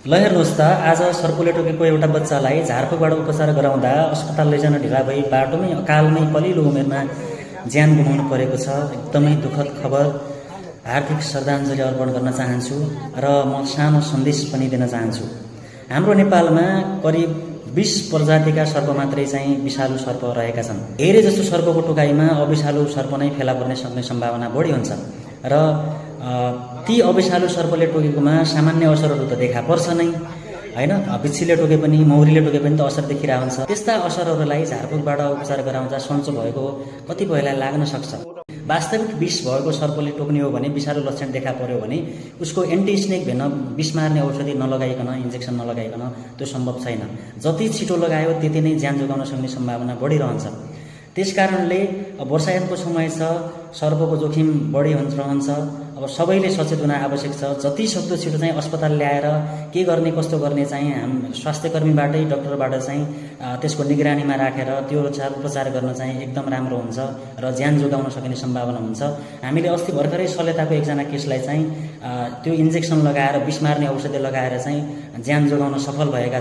ल हेर्नुहोस् त, आज सर्पले टोकेको एउटा बच्चालाई झारफुकबाट उपचार गराउँदा अस्पताल लैजान ढिला भई बाटोमै अकालमै कलिलो उमेरमा ज्यान गुमाउनु परेको छ। एकदमै दुःखद खबर। हार्दिक श्रद्धाञ्जली अर्पण गर्न चाहन्छु र म सानो सन्देश पनि दिन चाहन्छु। हाम्रो नेपालमा करिब 20 प्रजातिका सर्प मात्रै चाहिँ विषालु सर्प रहेका छन्। धेरै जस्तो सर्पको टोकाइमा अविषालु सर्प नै फेला पर्ने सक्ने सम्भावना बढी हुन्छ र ती अविषालु सर्पले टोकेकोमा सामान्य असरहरू त देखा पर्छ नै हैन। बिच्छीले टोके पनि मौरीले टोके पनि त असर देखिरहेको हुन्छ। त्यस्ता असरहरूलाई झारफुकबाट उपचार गराउँदा सन्चो भएको कतिपयलाई लाग्न सक्छ। वास्तविक विष भएको सर्पले टोक्ने हो भने, विषालु लक्षण देखा पर्यो भने उसको एन्टी स्नेक भेनम विष मार्ने औषधि नलगाइकन, इन्जेक्सन नलगाइकन त्यो सम्भव छैन। जति छिटो लगायो त्यति नै ज्यान जोगाउन सक्ने सम्भावना बढिरहन्छ। त्यसकारणले वर्षायामको समय छ, सर्पको जोखिम बढी रहन्छ। अब सबैले सचेत हुन आवश्यक छ। जति सक्दो छिटो चाहिँ अस्पताल ल्याएर के गर्ने कस्तो गर्ने चाहिँ स्वास्थ्यकर्मीबाटै, डक्टरबाट चाहिँ त्यसको निगरानीमा राखेर त्यो उपचार गर्न चाहिँ एकदम राम्रो हुन्छ र ज्यान जोगाउन सकिने सम्भावना हुन्छ। हामीले अस्ति भर्खरै सलेताको एकजना केसलाई चाहिँ त्यो इन्जेक्सन लगाएर विष मार्ने औषधि लगाएर चाहिँ ज्यान जोगाउन सफल भएका